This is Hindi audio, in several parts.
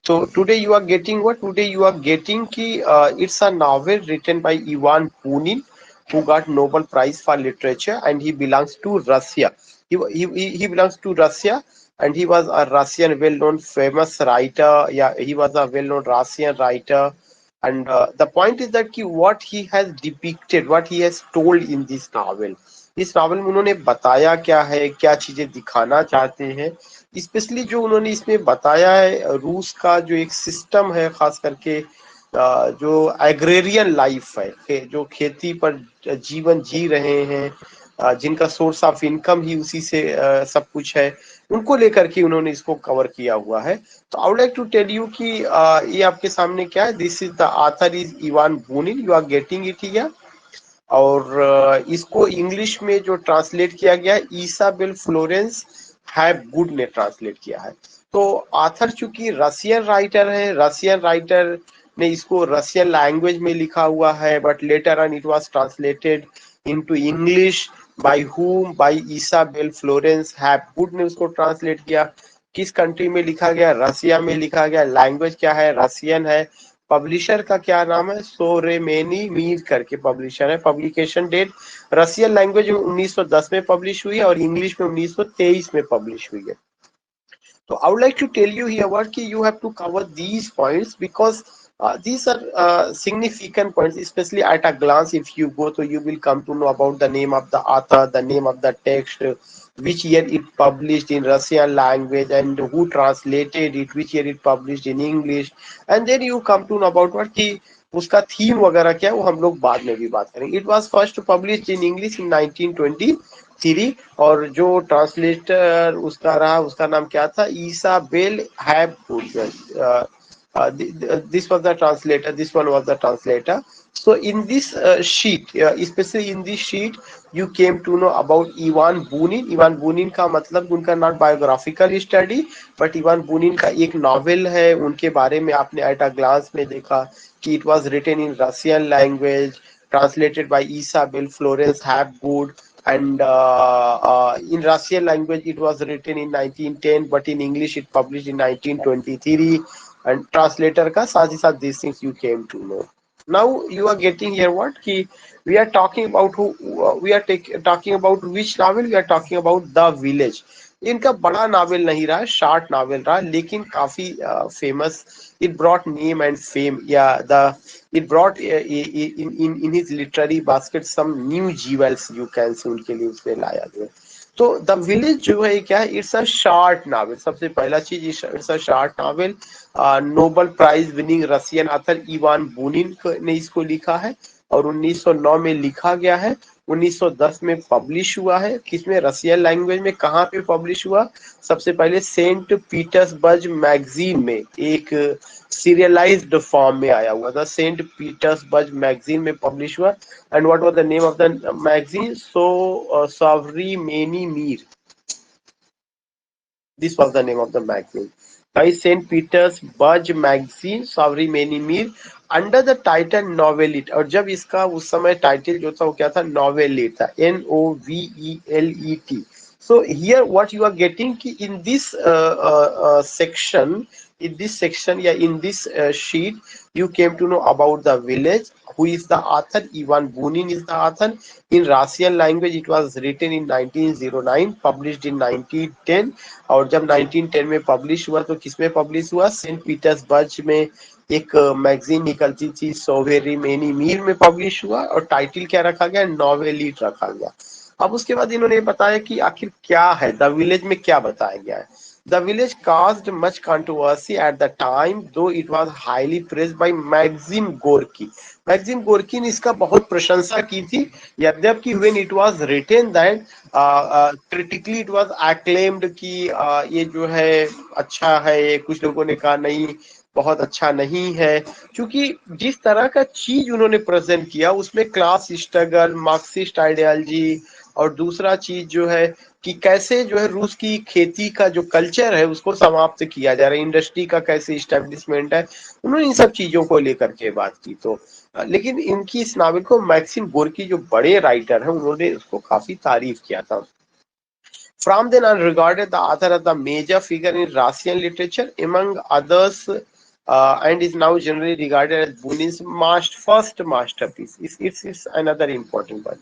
So today you are getting what? Today you are getting ki it's a novel written by Ivan Bunin, who got Nobel Prize for Literature, and he belongs to Russia. He belongs to Russia, and he was a Russian well-known famous writer. Yeah, he was a well-known Russian writer. And the point is that कि what he has depicted, what he has told in this novel, इस नॉवल में उन्होंने बताया क्या है, क्या चीजें दिखाना चाहते हैं, स्पेशली जो उन्होंने इसमें बताया है रूस का जो एक सिस्टम है, खास करके जो एग्रेरियन लाइफ है, जो खेती पर जीवन जी रहे हैं, जिनका सोर्स ऑफ इनकम ही उसी से सब कुछ है, उनको लेकर के उन्होंने इसको कवर किया हुआ है। तो I would like to tell you कि ये आपके सामने क्या है, this is the author is Ivan Bunin, you are getting it here. और इसको इंग्लिश में जो ट्रांसलेट किया गया है, ईसाबेल फ्लोरेंस हैव गुड ने ट्रांसलेट किया है। तो ऑथर चूंकि रशियन राइटर है, रशियन राइटर ने इसको रशियन लैंग्वेज में लिखा हुआ है, but later on it was translated into English by whom, by Isabel Florence Hapgood ने उसको ट्रांसलेट किया। किस कंट्री में लिखा गया? रसिया में लिखा गया। लैंग्वेज क्या है? रशियन है। पब्लिशर का क्या नाम है? सोरेमेनी मीर करके पब्लिशर है। पब्लिकेशन डेट रशियन लैंग्वेज में 1910 में पब्लिश हुई है और इंग्लिश में 1923 में पब्लिश हुई है। So I would like to tell you here what you have to cover these points, because these are significant points, especially at a glance. If you go, so you will come to know about the name of the author, the name of the text, which year it published in Russian language, and who translated it, which year it published in English, and then you come to know about what कि उसका थीम वगैरह क्या है, वो हम लोग बाद में भी बात करेंगे। It was first publish in English in 1923, और जो ट्रांसलेटर उसका रहा, उसका नाम क्या था? ईसाबेल हैब। This was the translator, this one was the translator. So in this sheet, especially in this sheet, you came to know about Ivan Bunin. Ivan Bunin का मतलब उनका not biographical study, but Ivan Bunin का एक नॉवेल है, उनके बारे में आपने एट अ ग्लांस में देखा कि it was written in Russian language, translated by Isabel Florence Hapgood, and in Russian language it was written in 1910, but in English it published in 1923, and translator का साथ ही साथ these things you came to know. Now you are getting here what कि we are talking about who, we are talking about which novel? We are talking about The Village. इनका बड़ा नावल नहीं रहा, शॉर्ट नावल रहा, लेकिन काफी famous. It brought name and fame, या the it brought in his literary basket some new jewels, you can say, उनके लिए उसमें लाया गया। तो द विलेज जो है क्या है? It's a short novel. सबसे पहला चीज, it's a short novel. Nobel prize winning Russian author Ivan Bunin ने इसको लिखा है, और 1909 में लिखा गया है, 1910 में पब्लिश हुआ है। किसमें? रशियन लैंग्वेज में। कहाँ पे पब्लिश हुआ? सबसे पहले सेंट पीटर्सबर्ग मैगजीन में, एक सीरियलाइज्ड फॉर्म में आया हुआ था, सेंट पीटर्सबर्ग मैगजीन में पब्लिश हुआ। And what was the name of the magazine? Sovremenny Mir, this was the name of the magazine by St. Petersburg magazine, Savrimeni Mir, under the title novelette. और जब इसका उस समय टाइटल जो था वो क्या था? नॉवेलिट था, NOVELET। So here what you are getting कि in this section, yeah, in this sheet you came to know about The Village. Who is the author? Ivan Bunin is the author. In Russian language it was written in 1909, published in 1910। और जब 1910 में पब्लिश हुआ तो किसमें पब्लिश हुआ? सेंट पीटर्सबर्ग में एक मैगजीन निकलती थी, सोवेरीमेनी मीर में पब्लिश हुआ, और टाइटल क्या रखा गया? नॉवेलिट रखा गया। अब उसके बाद इन्होंने बताया कि आखिर क्या है द विलेज में, क्या बताया गया है। The village caused much controversy at the time, though it was highly praised by Maxim Gorky। Maxim Gorky ने इसका बहुत प्रशंसा की थी, यद्यपि when it was written that critically it was acclaimed कि ये जो है अच्छा है, कुछ लोगों ने कहा नहीं बहुत अच्छा नहीं है, क्योंकि जिस तरह का चीज उन्होंने प्रेजेंट किया उसमें क्लास स्ट्रगल, मार्क्सिस्ट आइडियोलॉजी, और दूसरा चीज जो है कि कैसे जो है रूस की खेती का जो कल्चर है उसको समाप्त किया जा रहा है, इंडस्ट्री का कैसे इस्टेब्लिशमेंट है, उन्होंने इन सब चीजों को लेकर के बात की। तो लेकिन इनकी इस नावल को मैक्सिम गोर्की जो बड़े राइटर हैं उन्होंने उसको काफी तारीफ किया था। From then on regarded the author as the major figure in Russian literature, among others and is now generally regarded as Bunin's first masterpiece. It's another important one.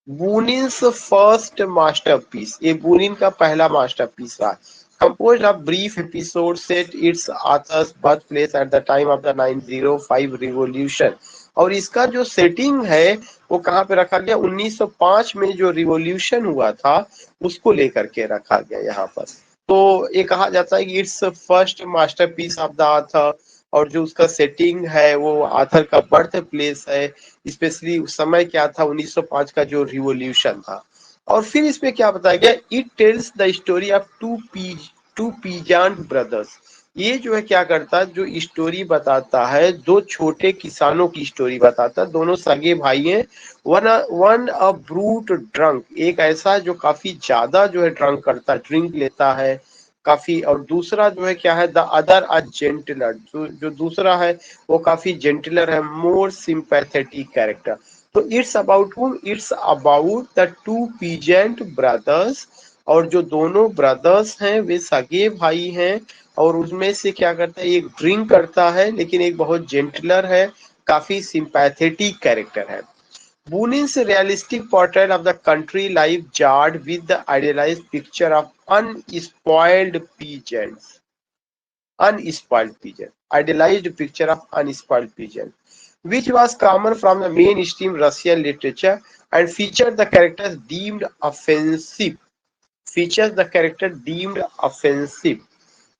Bunin's first masterpiece, ये बुनिन का पहला masterpiece रहा. Composed of brief episodes set its author's birthplace at the time of the 905 revolution. और इसका जो सेटिंग है वो कहाँ पे रखा गया, 1905 में जो रिवॉल्यूशन हुआ था उसको लेकर के रखा गया यहाँ पर. तो ये कहा जाता है कि it's first masterpiece of the author, और जो उसका सेटिंग है वो आथर का बर्थ प्लेस है, स्पेशली उस समय क्या था 1905 का जो रिवॉल्यूशन था. और फिर इसमें क्या बताया गया, it tells the story of two peasant brothers. ये जो है क्या करता है, जो स्टोरी बताता है दो छोटे किसानों की स्टोरी बताता है. दोनों सगे भाई हैं. वन अ ब्रूट ड्रंक, एक ऐसा जो काफी ज्यादा जो है ड्रंक करता है, ड्रिंक लेता है काफी, और दूसरा जो है क्या है, द अदर अ जेंटलर, जो दूसरा है वो काफी जेंटलर है, मोर सिंपैथेटिक कैरेक्टर. तो इट्स अबाउट हुम, it's about the two peasant brothers, और जो दोनों ब्रदर्स हैं वे सगे भाई हैं, और उसमें से क्या करता है, एक ड्रिंक करता है लेकिन एक बहुत जेंटलर है, काफी सिंपैथेटिक कैरेक्टर है. Bunin's realistic portrait of the country life jarred with the idealized picture of unspoiled peasants. Idealized picture of unspoiled peasants, which was common from the mainstream Russian literature and featured the characters deemed offensive.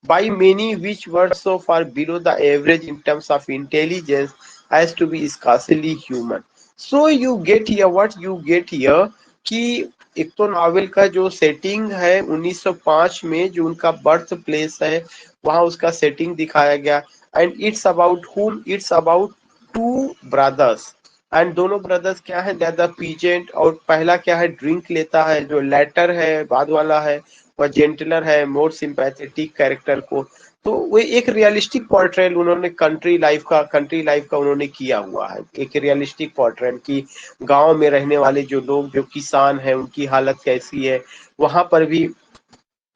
By many, which were so far below the average in terms of intelligence as to be scarcely human. So you get here what you get here कि एक तो नॉवेल का जो सेटिंग है 1905 में, जो उनका बर्थ प्लेस है वहां उसका सेटिंग दिखाया गया. एंड इट्स अबाउट हुम, it's about two brothers, and दोनों ब्रदर्स क्या है, द पीजेंट. और पहला क्या है, ड्रिंक लेता है, जो लेटर है बाद वाला है वह जेंटलर है, मोर सिंपैथेटिक कैरेक्टर को. तो वो एक रियलिस्टिक पोर्ट्रेल उन्होंने कंट्री लाइफ का उन्होंने किया हुआ है, एक रियलिस्टिक पोर्ट्रेल की गांव में रहने वाले जो लोग, जो किसान हैं, उनकी हालत कैसी है. वहां पर भी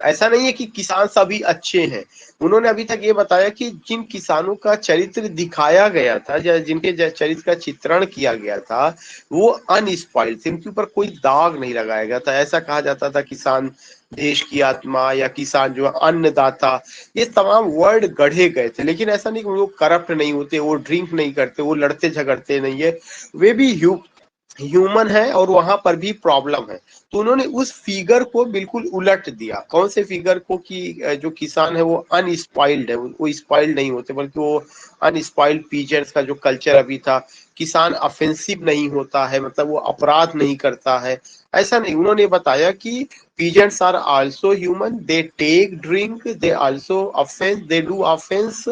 ऐसा नहीं है कि किसान सभी अच्छे हैं. उन्होंने अभी तक ये बताया कि जिन किसानों का चरित्र दिखाया गया था, या जिनके चरित्र का चित्रण किया गया था, वो अनस्पॉइल्ड थे, उनके ऊपर कोई दाग नहीं लगाया गया था. ऐसा कहा जाता था किसान देश की आत्मा, या किसान जो अन्नदाता, ये तमाम वर्ड गढ़े गए थे. लेकिन ऐसा नहीं कि वो करप्ट नहीं होते, वो ड्रिंक नहीं करते, वो लड़ते झगड़ते नहीं है, वे भी ह्यूमन है, और वहां पर भी प्रॉब्लम है. तो उन्होंने उस फिगर को बिल्कुल उलट दिया. कौन से फिगर को, कि जो किसान है वो अनस्पॉइल्ड है, वो स्पॉइल्ड नहीं होते, बल्कि वो अनस्पॉइल्ड पीजेंट्स का जो कल्चर अभी था, किसान ऑफेंसिव नहीं होता है, मतलब वो अपराध नहीं करता है, ऐसा नहीं. उन्होंने बताया कि peasants are also human, they take drink, they also offense, they do offense,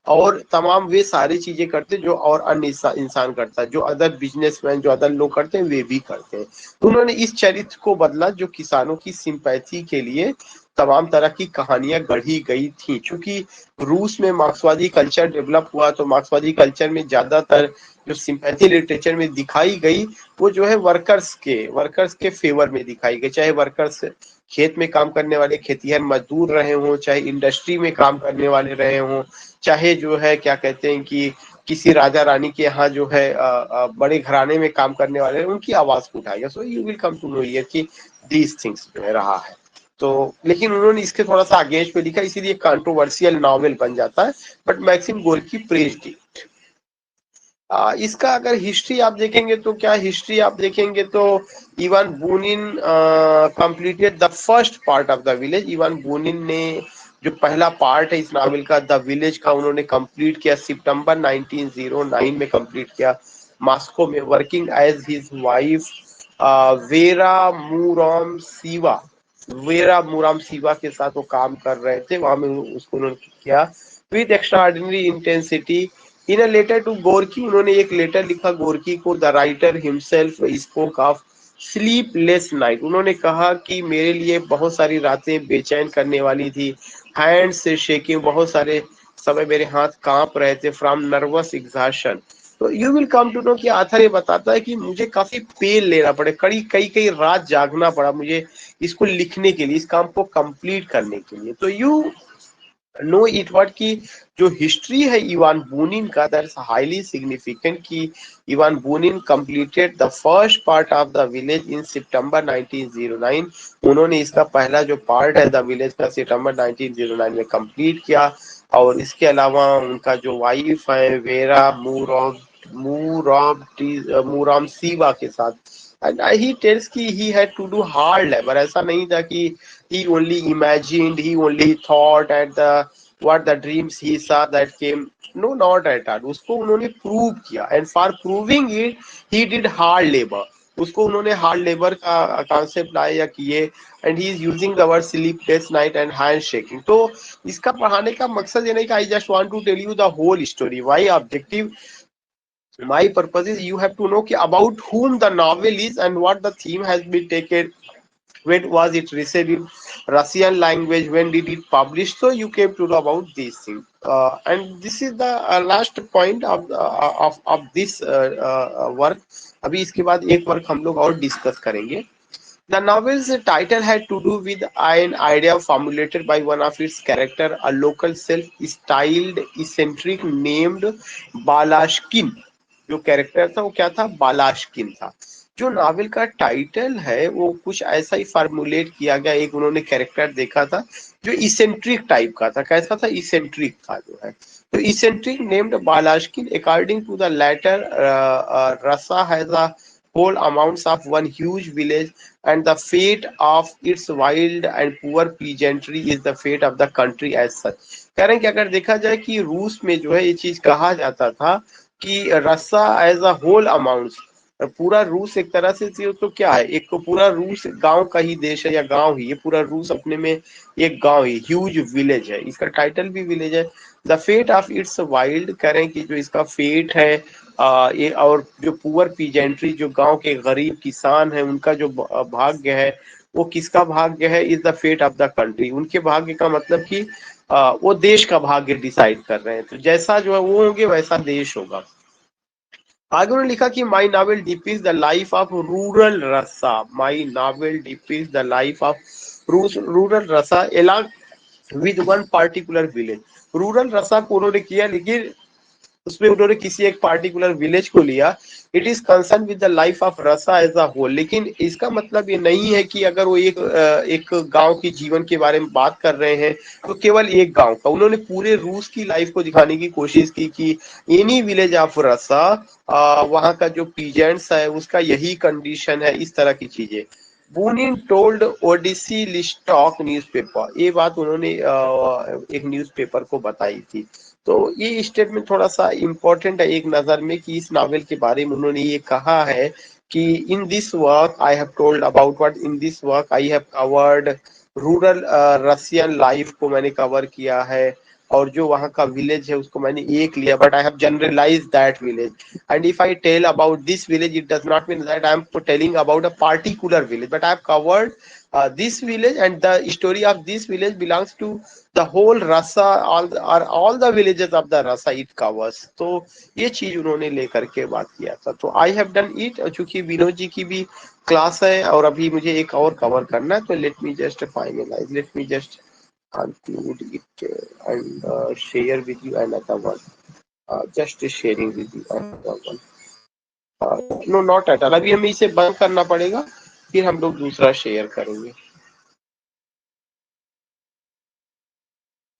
और तमाम वे सारी चीजें करते जो और अन्य इंसान करता है, जो अदर बिजनेसमैन, जो अदर लोग करते हैं वे भी करते हैं. तो उन्होंने इस चरित्र को बदला, जो किसानों की सिंपैथी के लिए तमाम तरह की कहानियां गढ़ी गई थी. क्योंकि रूस में मार्क्सवादी कल्चर डेवलप हुआ, तो मार्क्सवादी कल्चर में ज्यादातर जो सिंपैथी लिटरेचर में दिखाई गई वो जो है वर्कर्स के फेवर में दिखाई गई. चाहे वर्कर्स खेत में काम करने वाले खेतिहर मजदूर रहे हों, चाहे इंडस्ट्री में काम करने वाले रहे हों, चाहे जो है क्या कहते हैं कि किसी राजा रानी के यहाँ जो है बड़े घराने में काम करने वाले, उनकी आवाज को उठाएगा. So you will come to know here कि दीज थिंग्स जो है रहा है. तो लेकिन उन्होंने इसके थोड़ा सा अगेंस्ट में लिखा, इसीलिए कंट्रोवर्शियल नॉवेल बन जाता है. But Maxim Gorky praised it. इसका अगर हिस्ट्री आप देखेंगे तो क्या हिस्ट्री आप देखेंगे तो Ivan Bunin completed the first part of the village. Ivan Bunin ने जो पहला पार्ट है इस नॉवेल का, द विलेज का, उन्होंने कंप्लीट किया सितंबर 1909 में कंप्लीट किया, मॉस्को में, working as his wife Vera Muromtseva के साथ वो काम कर रहे थे, वहां में उसको उन्होंने किया with extraordinary intensity. In a letter to Gorky, उन्होंने एक लेटर लिखा गोर्की को. The writer himself spoke of sleepless night. उन्होंने कहा कि मेरे लिए बहुत सारी रातें बेचैन करने वाली थी, हैंड से शेकिंग, बहुत सारे समय मेरे हाथ कांप रहे थे, फ्रॉम नर्वस एग्जॉशन. तो you will come to know कि आथर ये बताता है कि मुझे काफी पेन लेना पड़े, कई रात जागना पड़ा मुझे इसको लिखने के लिए, इस काम को कंप्लीट करने के लिए. तो यू नो इट व्हाट की जो हिस्ट्री है इवान बुनिन का, दैट्स हाईली सिग्निफिकेंट कि Ivan Bunin completed the first part of the village in September 1909। उन्होंने इसका पहला जो पार्ट है द विलेज का सितंबर 1909 में कंप्लीट किया। और इसके अलावा उनका जो वाइफ है वेरा मूराम सीवा के साथ, एंड ही टेल्स कि he had to do hard labour. ऐसा नहीं था कि he only imagined, he only thought at the what the dreams he saw that came, no, not at all। उसको उन्होंने प्रूव किया, and for proving it he did hard labour. उसको उन्होंने हार्ड लेबर का कॉन्सेप्ट लाया या किए, and he is using the word sleepless night and hand shaking. तो इसका पढ़ाने का मकसद ये नहीं कि I just want to tell you the whole story, why objective my purpose is you have to know about whom the novel is and what the theme has been taken, when was it received in Russian language, when did it publish, so you came to know about these things, and this is the last point of this work। अभी इसके बाद एक वर्क हम लोग और डिस्कस करेंगे। The novel's title had to do with an idea formulated by one of its characters, a local self-styled eccentric named Balashkin। जो कैरेक्टर था वो क्या था, बालाशकिन था। जो नावल का टाइटल है वो कुछ ऐसा ही फार्मुलेट किया गया, एक उन्होंने कैरेक्टर देखा था जो इसेंट्रिक टाइप का था। कैसा था, इसेंट्रिक था जो है। तो eccentric named Balashkin, according to the letter Russia has a whole amounts of one huge village and the fate of its wild and poor peasantry is the fate of the country as such। कह रहे हैं कि अगर देखा जाए कि रूस में जो है ये चीज कहा जाता था कि रसा एज अ होल अमाउंट, पूरा रूस एक तरह से तो क्या है, एक तो पूरा रूस गांव का ही देश है या गांव ही, ये पूरा रूस अपने में एक गांव ही, ह्यूज विलेज है, इसका टाइटल भी विलेज है। The fate of its wild, कह रहे हैं कि जो इसका फेट है ये, और जो पुअर पीजेंट्री, जो गांव के गरीब किसान है, उनका जो भाग्य है वो किसका भाग्य है, is the fate of the country. उनके भाग्य का मतलब कि वो देश का भाग्य डिसाइड कर रहे हैं, तो जैसा जो है वो होंगे वैसा देश होगा। आगे उन्होंने लिखा कि my novel depicts the life of rural Russia, my novel depicts the life of rural Russia along with one particular village. Rural Russia को उन्होंने किया, लेकिन उसमें उन्होंने किसी एक पार्टिकुलर विलेज को लिया। It is concern with the life of रसा एज अ होल, लेकिन इसका मतलब ये नहीं है कि अगर वो एक गांव के जीवन के बारे में बात कर रहे हैं तो केवल एक गांव का, उन्होंने पूरे रूस की लाइफ को दिखाने की कोशिश की कि एनी विलेज ऑफ रसा, वहां का जो पीजेंट्स है उसका यही कंडीशन है, इस तरह की चीजें। बुनिन टोल्ड ओडिसी लिस्टॉक न्यूज़पेपर, ये बात उन्होंने एक न्यूज़पेपर को बताई थी। तो ये स्टेटमेंट थोड़ा सा इम्पोर्टेंट है एक नजर में कि इस नावल के बारे में उन्होंने ये कहा है कि in this work I have told about what, in this work I have covered rural Russian life को मैंने कवर किया है, और जो वहाँ का विलेज है उसको मैंने एक लिया, but I have generalize that village, and if I tell about this village it does not mean that I am telling about a particular village, but I have covered this village, and the story of this village belongs to the whole Rasa, all the villages of the Rasa it covers। तो ये चीज उन्होंने लेकर के बात किया था। तो आई हैव डन इट, चूंकि विनोद जी की भी क्लास है और अभी मुझे एक और कवर करना है, तो let me just finalize, let me just conclude it and share with you another one, just sharing with you another one। No not at all, अभी हमें इसे बंद करना पड़ेगा, फिर हम लोग दूसरा शेयर करेंगे।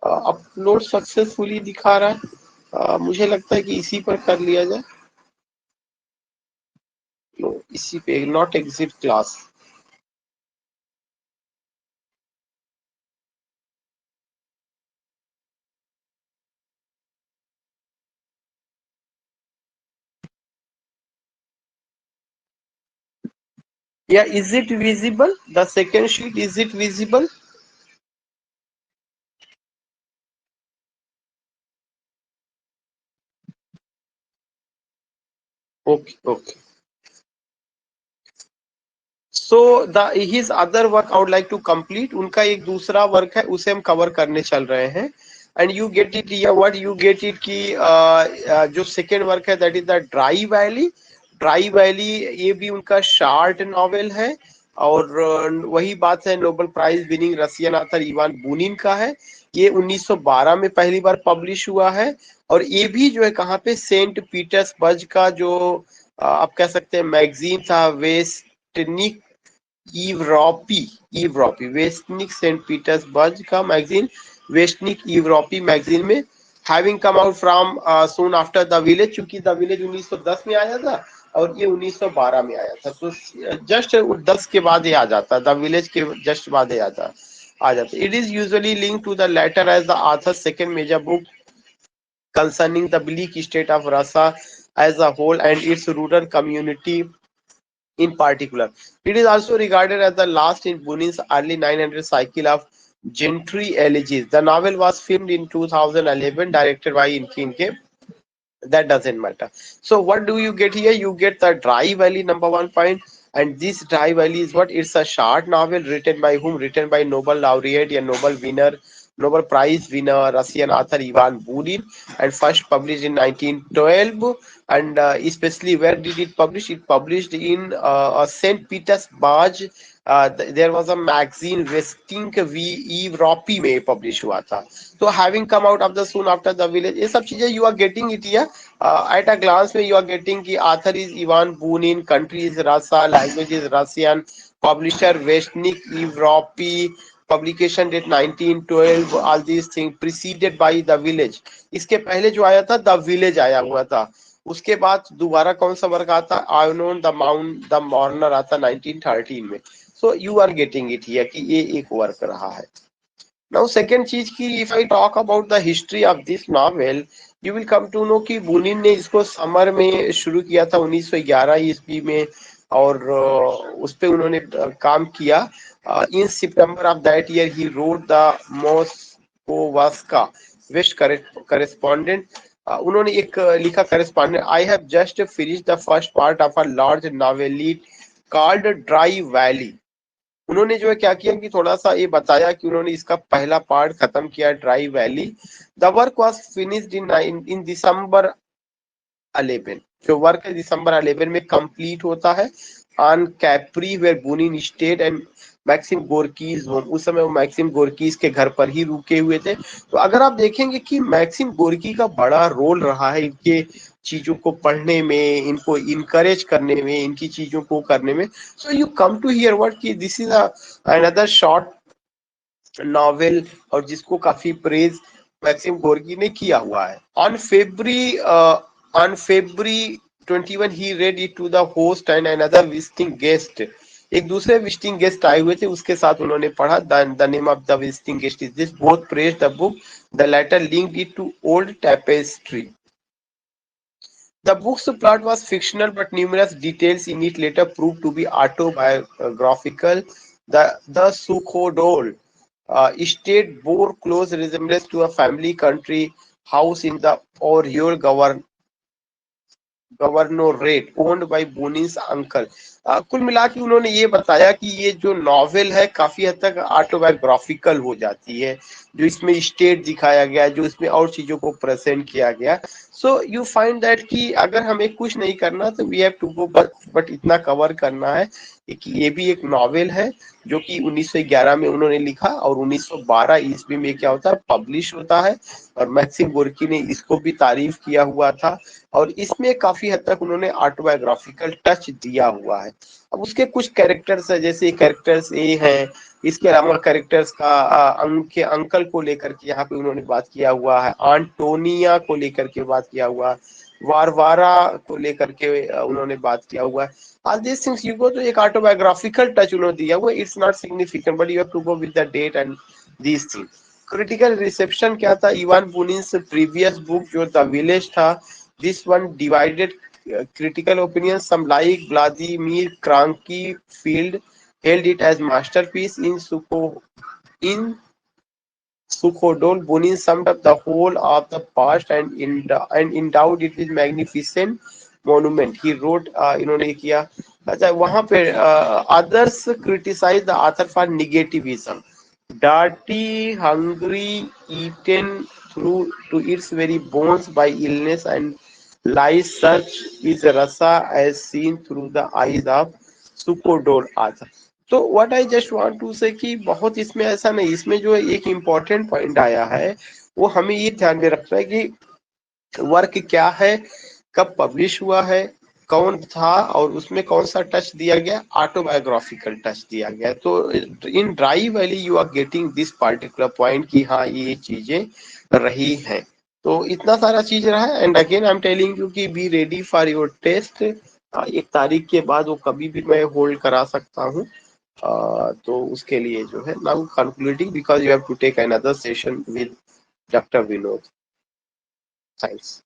अपलोड सक्सेसफुली दिखा रहा है, मुझे लगता है कि इसी पर कर लिया जाए। नो, इसी पे नॉट एग्जिट क्लास। या is it visible, the second sheet, is it visible? Okay okay. So the his other work I would like to complete, उनका एक दूसरा वर्क है उसे हम कवर करने चल रहे हैं। एंड यू गेट इट, या व्हाट यू गेट इट की जो सेकेंड वर्क है that is the dry valley. Dry valley ये भी उनका शार्ट नॉवेल है, और वही बात है Nobel prize winning Russian author Ivan Bunin का है। ये 1912 में पहली बार पब्लिश हुआ है, और ये भी जो है कहाँ पे, सेंट पीटर्सबर्ग का जो आप कह सकते हैं मैगजीन था, वेस्टनिक यूरोपी वेस्टनिक, सेंट पीटर्सबर्ग का मैगजीन, वेस्टनिक यूरोपी मैगजीन में, having come out from soon after the village, चूंकि द विलेज 1910 में आया था और ये 1912 में आया था, तो जस्ट 10 के बाद ये आ जाता, द विलेज के जस्ट बाद ये आ जाता। It is usually link to the letter as the author second major book concerning the bleak state of Russia as a whole and its rural community in particular. It is also regarded as the last in Bunin's early 900 cycle of gentry elegies. The novel was filmed in 2011, directed by Inke. That doesn't matter. So what do you get here? You get the Dry Valley number 1 point, and this Dry Valley is what? It's a short novel written by whom? Written by Nobel laureate and Nobel Prize winner Russian author Ivan Bunin, and first published in 1912. And especially where did it publish? It published in St. Petersburg. There was a magazine Westink Evropi में publish हुआ था. So having come out of the soon after the village, ये सब चीजें you are getting it here. At a glance में you are getting कि author is Ivan Bunin, country is Russia, language is Russian, publisher Westnik Evropi, publication date 1912, all these things preceded by the village. इसके पहले जो आया था the village आया हुआ था, उसके बाद दोबारा कौन सा वर्क आता, Unknown the Mourner आता 1913 में. So you are getting it here कि ये एक वर्क रहा है. Now second चीज की, if I talk about the history of this novel, you will come to know कि बुनिन ने इसको समर में शुरू किया था 1911 ईस्वी में, और उस पे उन्होंने काम किया. In September of that year he wrote the Moskowska West correspondent. उन्होंने एक लिखा correspondent, I have just finished the first part of a large novelette called Dry Valley. उन्होंने जो है क्या किया कि थोड़ा सा ये बताया कि उन्होंने इसका पहला पार्ट खत्म किया, dry valley. The work was finished in December 11. जो वर्क है दिसंबर 11 में कंप्लीट होता है. On Capri where Bunin stayed and Maxim Gorky's home. उस समय वो मैक्सिम गोर्कीज के घर पर ही रुके हुए थे. तो अगर आप देखेंगे कि मैक्सिम गोर्की का बड़ा रोल रहा है इनके चीजों को पढ़ने में, इनको इनकरेज करने में, इनकी चीजों को करने में. So you come to hear word कि this is another short novel, और जिसको काफी प्रेज मैक्सिम गोर्की ने किया हुआ है. On February 21 he read it to the host and another visiting guest. एक दूसरे विजिटिंग गेस्ट आए हुए थे, उसके साथ उन्होंने पढ़ा. The name of the visiting guest is this. Both praise the book. The letter linked it to old tapestry. The book's plot was fictional, but numerous details in it later proved to be autobiographical. The Sukhodol estate bore close resemblance to a family country house in the Oriol governorate owned by Bunin's uncle. कुल मिला के उन्होंने ये बताया कि ये जो नॉवेल है काफी हद तक ऑटोबायोग्राफिकल हो जाती है, जो इसमें स्टेट दिखाया गया, जो इसमें और चीजों को प्रेजेंट किया गया. सो यू फाइंड दैट कि अगर हमें कुछ नहीं करना तो we have to go, but इतना कवर करना है कि ये भी एक नॉवेल है जो कि 1911 में उन्होंने लिखा और 1912 ईस्वी में क्या होता है, पब्लिश होता है. और मैक्सिम गोर्की ने इसको भी तारीफ किया हुआ था, और इसमें काफी हद तक उन्होंने ऑटोबायोग्राफिकल टच दिया हुआ है. अब उसके कुछ कैरेक्टर्स है, जैसे कैरेक्टर्स ये हैं, इसके अलावा कैरेक्टर्स का उनके अंकल को लेकर के यहाँ पे उन्होंने बात किया हुआ है, आंटोनिया को लेकर के बात किया हुआ है, वारवारा को लेकर के उन्होंने बात किया हुआ है. All this things you go तो एक ऑटोबायोग्राफिकल टच उन्होंने दिया हुआ. It's not significant, but you have to go with the date and these things. Critical reception क्या था, इवान बुनिन्स प्रीवियस बुक जो द विलेज था, this one divided critical opinions. Some like Vladimir Cranky-Field held it as masterpiece. In Sukhodol, Bunin summed up the whole of the past and endowed it with magnificent monument. He wrote, इन्होंने किया. अच्छा, वहां पे others criticize the author for negativism. Dirty, hungry, eaten through to its very bones by illness and lies, such is Rasa as seen through the eyes of Sukhodol author. तो what I just want to say कि बहुत इसमें ऐसा नहीं, इसमें जो एक इम्पोर्टेंट पॉइंट आया है वो हमें ये ध्यान में रखना है कि वर्क क्या है, कब पब्लिश हुआ है, कौन था और उसमें कौन सा टच दिया गया, ऑटोबायोग्राफिकल टच दिया गया। तो in dry valley you are getting this particular point कि हाँ ये चीजें रही हैं। तो इतना सारा चीज रहा है। And again I am telling you कि be ready for your test. 1 तारीख के बाद वो कभी भी मैं होल्ड करा सकता हूँ। तो उसके लिए जो है now concluding because you have to take another session with doctor Vinod. Thanks.